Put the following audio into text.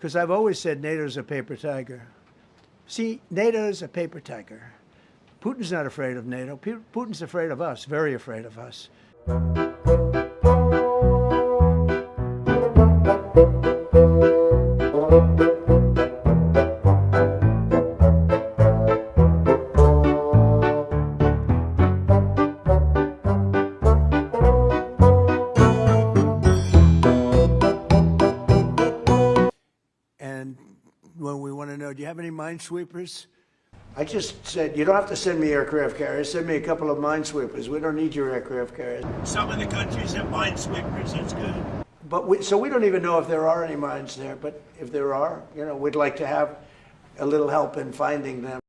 because I've always said NATO's a paper tiger. See, NATO's a paper tiger. Putin's not afraid of NATO. Putin's afraid of us, very afraid of us. And when we want to know, do you have any minesweepers? I just said, you don't have to send me aircraft carriers. Send me a couple of minesweepers. We don't need your aircraft carriers. Some of the countries have minesweepers. That's good. But so we don't even know if there are any mines there. But if there are, we'd like to have a little help in finding them.